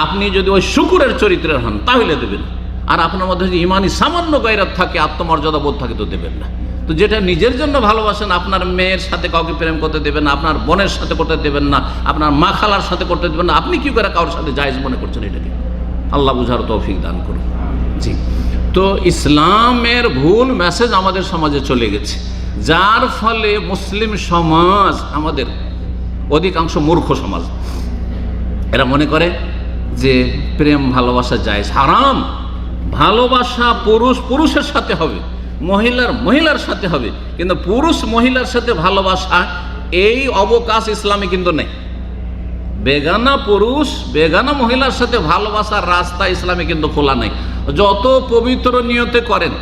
আপনি যদি ওই শুকুরের চরিত্রের হন, তাহলে দেবেন। আর আপনার মধ্যে যদি ইমানি সামান্য গায়রাত থাকে, আত্মমর্যাদা বোধ থাকে, তো দেবেন না। তো যেটা নিজের জন্য ভালোবাসেন, আপনার মেয়ের সাথে কাউকে প্রেম করতে দেবেন না, আপনার বোনের সাথে করতে দেবেন না, আপনার মা খালার সাথে করতে দেবেন না, আপনি কি করে কারোর সাথে জায়েজ মনে করছেন এটাকে? আল্লাহ বুঝার তৌফিক দান করুন। জি, তো ইসলামের ভুল মেসেজ আমাদের সমাজে চলে গেছে, যার ফলে মুসলিম সমাজ আমাদের অধিকাংশ মূর্খ সমাজ। এরা মনে করে যে প্রেম ভালোবাসা জায়েজ, হারাম। ভালোবাসা পুরুষ পুরুষের সাথে হবে, মহিলার মহিলার সাথে হবে, কিন্তু পুরুষ মহিলার সাথে ভালোবাসা এই অবকাশ ইসলামে কিন্তু নেই। বেগানা পুরুষ বেগানা মহিলার সাথে ভালোবাসার রাস্তা ইসলামে কিন্তু খোলা নেই। যত পবিত্র নিয়তে করেন,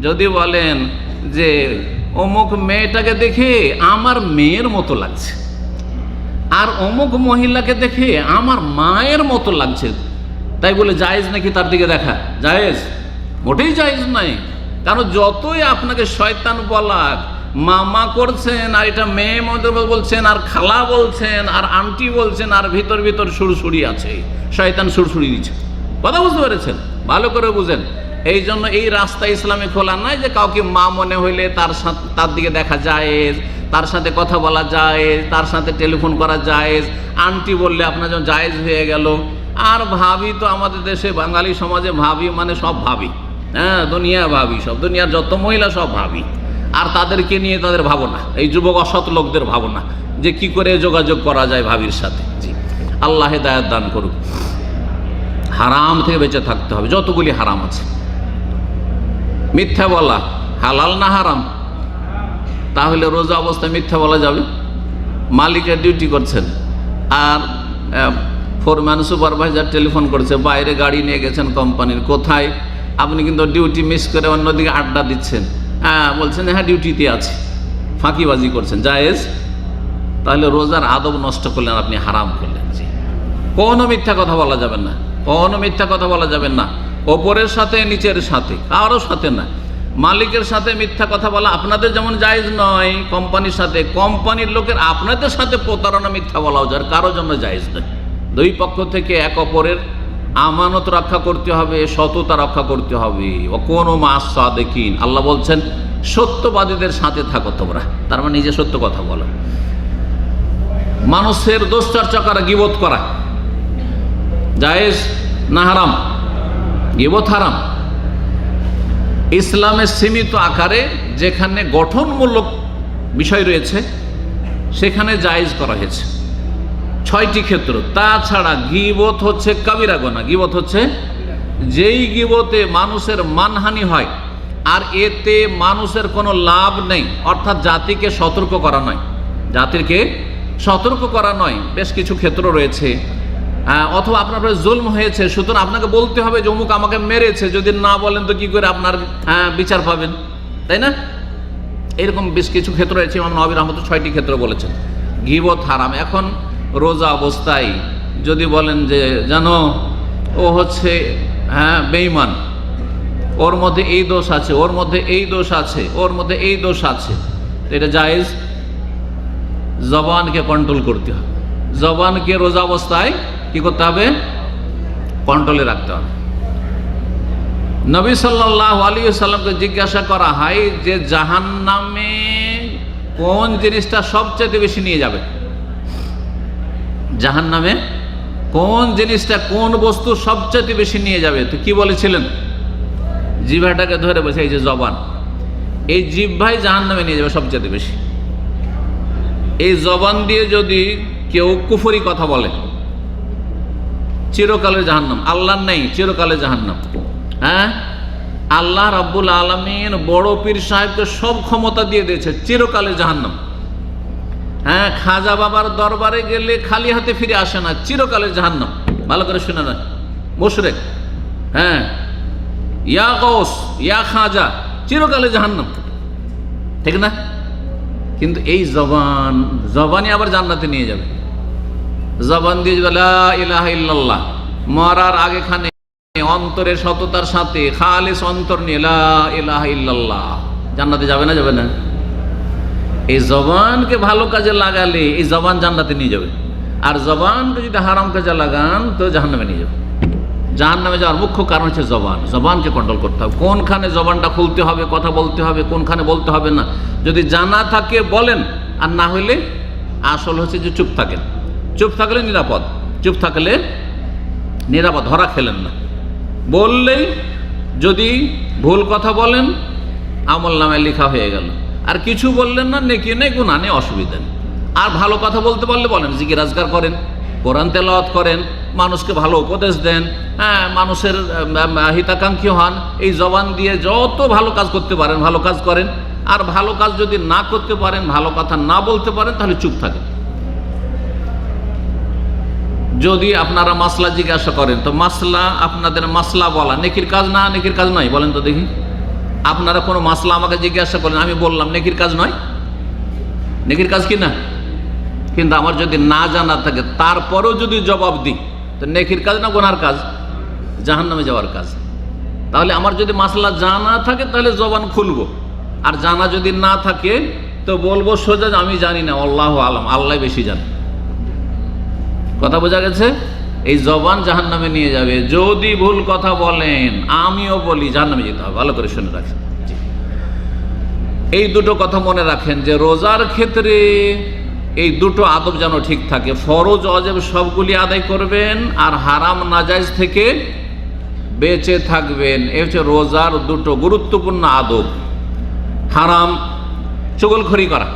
যদি বলেন যে অমুক মেয়েটাকে দেখে আমার মেয়ের মতো লাগছে, আর অমুক মহিলাকে দেখে আমার মায়ের মতো লাগছে, তাই বলে জায়েজ নাকি তার দিকে দেখা? জায়েজ? মোটেই জায়েজ নাই। কারণ যতই আপনাকে শয়তান বলাক, মামা করছেন, আর এটা মেয়ে মতো বলছেন, আর খালা বলছেন, আর আন্টি বলছেন, আর ভিতর ভিতর সুরসুরি আছে, শয়তান সুরসুরি দিচ্ছে। কথা বুঝতে পেরেছেন? ভালো করে বুঝেন। এই জন্য এই রাস্তা ইসলামে খোলা নাই যে কাউকে মা মনে হইলে তার দিকে দেখা জায়েজ, তার সাথে কথা বলা জায়েজ, তার সাথে টেলিফোন করা জায়েজ, আন্টি বললে আপনার যখন জায়েজ হয়ে গেল। আর ভাবি তো আমাদের দেশে বাঙালি সমাজে ভাবি মানে সব ভাবি, হ্যাঁ, দুনিয়া ভাবি, সব দুনিয়ার যত মহিলা সব ভাবি। আর তাদেরকে নিয়ে তাদের ভাবনা, এই যুবক অসৎ লোকদের ভাবনা যে কি করে যোগাযোগ করা যায় ভাবির সাথে। জি, আল্লাহ হেদায়েত দান করুক। হারাম থেকে বেঁচে থাকতে হবে, যতগুলি হারাম আছে। মিথ্যা বলা হালাল না হারাম? তাহলে রোজা অবস্থায় মিথ্যা বলা যাবে? মালিকের ডিউটি করছেন, আর ফোরম্যান সুপারভাইজার টেলিফোন করছে, বাইরে গাড়ি নিয়ে গেছেন কোম্পানির, কোথায়? আপনি কিন্তু ডিউটি মিস করে অন্যদিকে আড্ডা দিচ্ছেন, হ্যাঁ, বলছেন হ্যাঁ ডিউটিতে আছে, ফাঁকিবাজি করছেন, জায়েজ? তাহলে রোজার আদব নষ্ট করলেন, আপনি হারাম করলেন। জি, কোনো মিথ্যা কথা বলা যাবে না, কোনো মিথ্যা কথা বলা যাবে না, ওপরের সাথে নিচের সাথে কারোর সাথে না। মালিকের সাথে মিথ্যা কথা বলা আপনাদের যেমন জায়েজ নয়, কোম্পানির সাথে, কোম্পানির লোকের আপনাদের সাথে প্রতারণা মিথ্যা বলাও যার কারোর জন্য জায়েজ নয়। দুই পক্ষ থেকে এক অপরের আমানত রক্ষা করতে হবে, সততা রক্ষা করতে হবে। ও কোনো মাস সাদেকিন, আল্লাহ বলছেন সত্যবাদীদের সাথে থাকো তোমরা, তার মানে নিজে সত্য কথা বলো। মানুষের দোষ চর্চা করা, গীবত করা জায়েজ না হারাম? গীবত হারাম। ইসলামের সীমিত আকারে যেখানে গঠনমূলক বিষয় রয়েছে সেখানে জায়েজ করা হয়েছে 6টি ক্ষেত্র। তাছাড়া গীবত হচ্ছে কাবিরা গুনাহ। গীবত হচ্ছে যেই গীবতে মানুষের মানহানি হয় আর এতে মানুষের কোনো লাভ নেই, অর্থাৎ জাতিকে সতর্ক করা নয়, জাতিকে সতর্ক করা নয়। বেশ কিছু ক্ষেত্র রয়েছে, অথবা আপনার জুলম হয়েছে, সুতরাং আপনাকে বলতে হবে যে অমুক আমাকে মেরেছে, যদি না বলেন তো কি করে আপনার বিচার পাবেন, তাই না? এরকম বেশ কিছু ক্ষেত্র রয়েছে। ইমাম নবী রাহমাতুল্লাহ 6টি ক্ষেত্র বলেছেন গীবত হারাম। এখন রোজা অবস্থায় যদি বলেন যে জানো ও হচ্ছে বেঈমান, ওর মধ্যে এই দোষ আছে, ওর মধ্যে এই দোষ আছে, ওর মধ্যে এই দোষ আছে, তো এটা জায়েজ? জবানকে কন্ট্রোল করতে হবে, জবানকে রোজা অবস্থায় কি করতে হবে? কন্ট্রোলে রাখতে হবে। নবী সাল্লাল্লাহু আলাইহি ওয়াসাল্লামকে জিজ্ঞাসা করা হয় যে জাহান্নামে কোন জিনিসটা সবচেয়ে বেশি নিয়ে যাবে? জাহান্নামে কোন জিনিসটা, কোন বস্তু সবচেয়ে বেশি নিয়ে যাবে? তো কি বলেছিলেন? জিহ্বাটাকে ধরে বসে, এই যে জবান, এই জিহ্বাই জাহান্নামে নিয়ে যাবে সবচেয়ে বেশি। এই জবান দিয়ে যদি কেউ কুফরি কথা বলে, চিরকালের জাহান্নাম। আল্লাহর নেই, চিরকালের জাহান্নাম। হ্যাঁ, আল্লাহ রাব্বুল আলামিন বড় পীর সাহেবকে সব ক্ষমতা দিয়ে দিয়েছে, চিরকালের জাহান্নাম। হ্যাঁ, খাজা বাবার দরবারে গেলে খালি হাতে ফিরে আসে না, চিরকালের জাহান্নাম। ভালো করে শুনে না, মুশরিক। হ্যাঁ, ইয়া গৌস ইয়া খাজা, চিরকালে জাহান্নাম, ঠিক না? কিন্তু এই জবানই আবার জান্নাতে নিয়ে যাবে। জবান দিয়ে যাবে লা ইলাহা ইল্লাল্লাহ, মরার আগেখানে অন্তরের সততার সাথে খালিস অন্তর নিয়ে লা ইলাহা ইল্লাল্লাহ, জান্নাতে যাবে না? যাবে না? এই জবানকে ভালো কাজে লাগালে এই জবান জান্নাতে নিয়ে যাবে, আর জবানকে যদি হারাম কাজে লাগান তো জাহান্নামে নিয়ে যাবে। জাহান্নামে যাওয়ার মুখ্য কারণ হচ্ছে জবানকে কন্ট্রোল করতে হবে। কোনখানে জবানটা খুলতে হবে, কথা বলতে হবে, কোনখানে বলতে হবে না, যদি জানা থাকে বলেন, আর না হলে আসল হচ্ছে যে চুপ থাকেন। চুপ থাকলে নিরাপদ, চুপ থাকলে নিরাপদ, ধরা খেলেন না। বললেই যদি ভুল কথা বলেন আমল নামায় লেখা হয়ে গেল, আর কিছু বললেন না, নেকি নেই, গুনাহ নেই, অসুবিধা নেই। আর ভালো কথা বলতে পারলে বলেন, জিকির আজকার করেন, কোরআন তেলাওয়াত করেন, মানুষকে ভালো উপদেশ দেন, হ্যাঁ, মানুষের হিতাকাঙ্ক্ষী হন। এই জবান দিয়ে যত ভালো কাজ করতে পারেন ভালো কাজ করেন, আর ভালো কাজ যদি না করতে পারেন, ভালো কথা না বলতে পারেন, তাহলে চুপ থাকেন। যদি আপনারা মাসলা জিজ্ঞাসা করেন তো মাসলা, আপনাদের মাসলা বলা নেকির কাজ না, নেকির কাজ নয়? বলেন তো দেখি, আপনারা কোনো মাসলা আমাকে জিজ্ঞাসা করেন, আমি বললাম নেকির কাজ নয়? নেকির কাজ কি না? কিন্তু আমার যদি না জানা থাকে তারপরেও যদি জবাব দিই তো নেকির কাজ না গুনার কাজ? জাহান্নামে যাওয়ার কাজ। তাহলে আমার যদি মাসলা জানা থাকে তাহলে জবান খুলবো, আর জানা যদি না থাকে তো বলবো সোজা আমি জানি না, আল্লাহু আলাম, আল্লাহ বেশি জানে। কথা বোঝা গেছে? এই জবান জাহান্নামে নিয়ে যাবে। যদি ভুল কথা বলেন, আমিও বলি, জাহান্নামে যেতে হবে। ভালো করে শুনে রাখেন। এই দুটো কথা মনে রাখেন যে রোজার ক্ষেত্রে এই দুটো আদব যেন ঠিক থাকে। ফরজ ওয়াজিব সবগুলি আদায় করবেন, আর হারাম নাজায়েজ থেকে বেঁচে থাকবেন। এ হচ্ছে রোজার দুটো গুরুত্বপূর্ণ আদব। হারাম, চুগলখড়ি করা।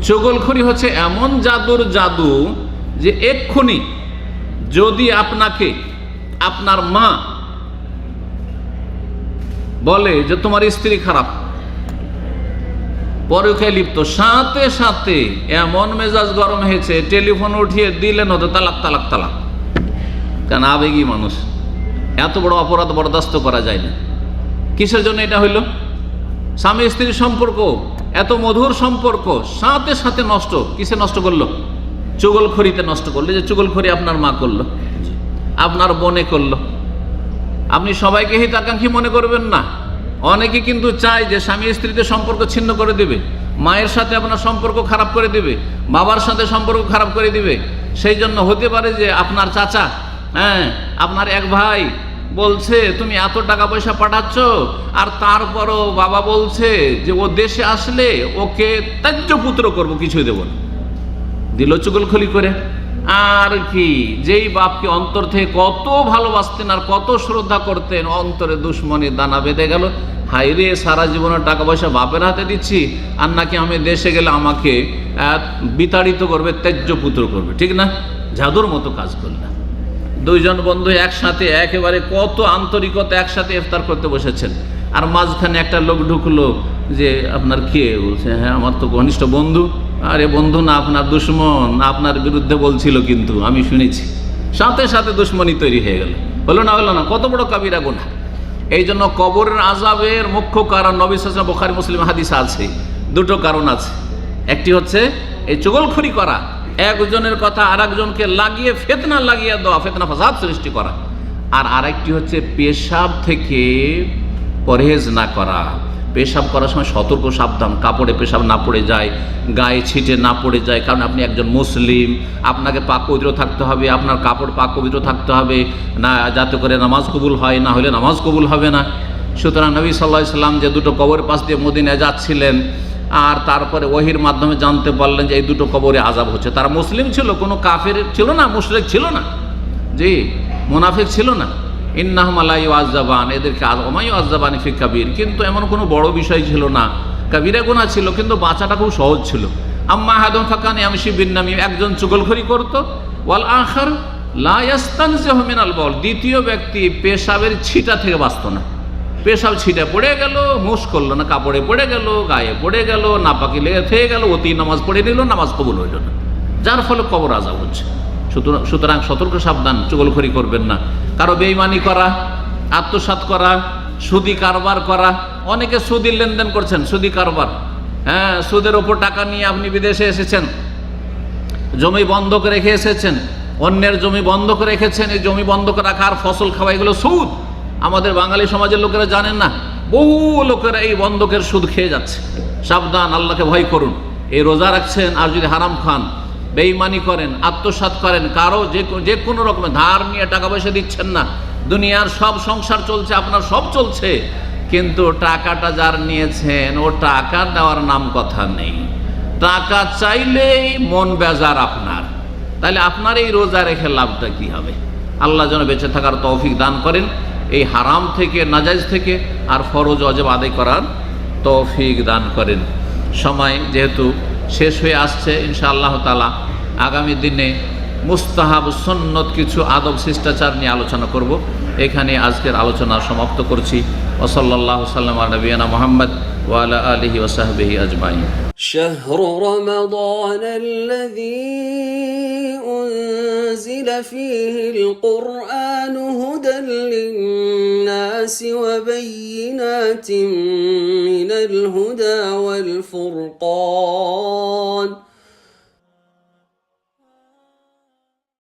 চুগলখড়ি হচ্ছে এমন জাদু যে এক্ষুনি যদি আপনাকে আপনার মা বলে যে তোমার স্ত্রী খারাপ, পরকীয়ায় লিপ্ত, সাথে সাথে এমন মেজাজ গরম হয়েছে, টেলিফোন উঠিয়ে দিলেন হতো তালাক তালাক তালাক। কারণ আবেগী মানুষ, এত বড় অপরাধ বরদাস্ত করা যায় না। কিসের জন্য এটা হইল? স্বামী স্ত্রীর সম্পর্ক, এত মধুর সম্পর্ক সাথে সাথে নষ্ট। কিসে নষ্ট করলো? চুগলখড়িতে নষ্ট করলো। যে চুগলখড়ি আপনার মা করলো, আপনার বোনে করলো। আপনি সবাইকে হিতাকাঙ্ক্ষী মনে করবেন না। অনেকে কিন্তু চায় যে স্বামী স্ত্রীতে সম্পর্ক ছিন্ন করে দিবে, মায়ের সাথে আপনার সম্পর্ক খারাপ করে দিবে, বাবার সাথে সম্পর্ক খারাপ করে দিবে। সেই জন্য হতে পারে যে আপনার চাচা, হ্যাঁ, আপনার এক ভাই বলছে তুমি এত টাকা পয়সা পাঠাচ্ছ, আর তারপরও বাবা বলছে যে ও দেশে আসলে ওকে ত্যায্য পুত্র করবো, কিছুই দেব না। দিল চুগলখড়ি করে। আর কি, যেই বাপকে অন্তর থেকে কত ভালোবাসতেন আর কত শ্রদ্ধা করতেন, অন্তরে দুশ্মনের দানা বেঁধে গেল। হাইরে, সারা জীবনের টাকা পয়সা বাপের হাতে দিচ্ছি, আর নাকি আমি দেশে গেলে আমাকে বিতাড়িত করবে, ত্যায্য পুত্র করবে। ঠিক না? জাদুর মতো কাজ করলেন। দুইজন বন্ধু একসাথে একেবারে কত আন্তরিকতা একসাথে ইফতার করতে বসেছেন, আর মাঝখানে একটা লোক ঢুকলো যে আপনার কে? বলছে হ্যাঁ আমার তো ঘনিষ্ঠ বন্ধু। আরে বন্ধু না, আপনার দুশ্মন, আপনার বিরুদ্ধে বলছিল কিন্তু আমি শুনেছি। সাথে সাথে দুশ্মনী তৈরি হয়ে গেল। হলো না? হলো না? কত বড় কাবিরা গুনাহ। এই জন্য কবরের আযাবের মুখ্য কারণ, নবী সাল্লাল্লাহু আলাইহি ওয়াসাল্লাম, বুখারী মুসলিম হাদিস আছে, দুটো কারণ আছে। একটি হচ্ছে এই চুগলখড়ি করা, একজনের কথা আরেকজনকে লাগিয়ে ফিতনা লাগিয়ে দেওয়া, ফিতনা ফাসাদ সৃষ্টি করা। আর আরেকটি হচ্ছে পেশাব থেকে পরহেজ না করা। পেশাব করার সময় সতর্ক সাবধান, কাপড়ে পেশাব না পড়ে যায়, গায়ে ছিটে না পড়ে যায়। কারণ আপনি একজন মুসলিম, আপনাকে পাক পবিত্র থাকতে হবে, আপনার কাপড় পাক পবিত্র থাকতে হবে না, যাতে করে নামাজ কবুল হয়, না হলে নামাজ কবুল হবে না। সুতরাং নবী সাল্লাল্লাহু আলাইহি ওয়াসাল্লাম যে দুটো কবরের পাশ দিয়ে মদিনায় যাচ্ছিলেন, আর তারপরে ওহির মাধ্যমে জানতে পারলেন যে এই দুটো কবরে আযাব হচ্ছে। তারা মুসলিম ছিল, কোনো কাফের ছিল না, মুশরিক ছিল না, জি মুনাফিক ছিল না। ইন্নাহুম লা ইউআযাবান, এদেরকে ওমা ইউআযাবানি ফি কাবীর, কিন্তু এমন কোনো বড় বিষয় ছিল না, কাবিরা গুনাহ ছিল, কিন্তু বাঁচাটা খুব সহজ ছিল। আম্মা আহাদুহুম ফাকান ইয়ামশি বিন-নামিম, একজন চুগলখড়ি করত, ওয়াল আখার লা ইয়াস্তানজিহু মিনাল বাউল, দ্বিতীয় ব্যক্তি পেশাবের ছিটা থেকে বাঁচত না। পেশাব ছিটে পড়ে গেল, হুঁশ করলো না, কাপড়ে পড়ে গেল, গায়ে পড়ে গেল, নাপাকি লেগে থেকে গেল, অতি নামাজ পড়ে নিল, নামাজ কবুল হইল না, যার ফলে কবর আযাব হচ্ছে। সুতরাং সতর্ক সাবধান, চুগলখড়ি করবেন না, কারো বেঈমানি করা, আত্মসাৎ করা, সুদি কারবার করা। অনেকে সুদি লেনদেন করছেন, সুদি কারবার। হ্যাঁ, সুদের ওপর টাকা নিয়ে আপনি বিদেশে এসেছেন, জমি বন্ধক রেখে এসেছেন, অন্যের জমি বন্ধক রেখেছেন, এই জমি বন্ধক রাখা আর ফসল খাওয়া এগুলো সুদ। আমাদের বাঙালি সমাজের লোকেরা জানেন না, বহু লোকেরা এই বন্ধকের সুদ খেয়ে যাচ্ছে। সাবধান, আল্লাহকে ভয় করুন। এই রোজা রাখছেন আর যদি হারাম খান, বেঈমানি করেন, আত্মসাৎ করেন, কারো যে কোনো রকমের ধার নিয়ে টাকা পয়সা দিচ্ছেন না, দুনিয়ার সব সংসার চলছে, আপনার সব চলছে, কিন্তু টাকাটা যার নিয়েছেন ও টাকা দেওয়ার নাম কথা নেই, টাকা চাইলেই মন বেজার আপনার, তাহলে আপনার এই রোজা রেখে লাভটা কি হবে? আল্লাহ যেন বেঁচে থাকার তৌফিক দান করেন, এই হারাম থেকে, নাজায়েজ থেকে আর ফরজ ওয়াজিব আদায় করার তৌফিক দান করেন। সময় যেহেতু শেষ হয়ে আসছে, ইনশাআল্লাহ তাআলা আগামী দিনে মুস্তাহাব সুন্নত কিছু আদব শিষ্টাচার নিয়ে আলোচনা করব। এখানে আজকের আলোচনা সমাপ্ত করছি। ওয়া সাল্লাল্লাহু সাল্লাম আলা নবিয়িনা মুহাম্মদ ওয়া আলা আলিহি ওয়া সাহবিহি আজমাইন। শাহরু রমাদান আল্লাযী উনজিলা ফীহিল কুরআনু হুদাল লিন-নাসি ওয়া বায়্যিনাতিন মিনাল হুদা ওয়াল ফুরকান।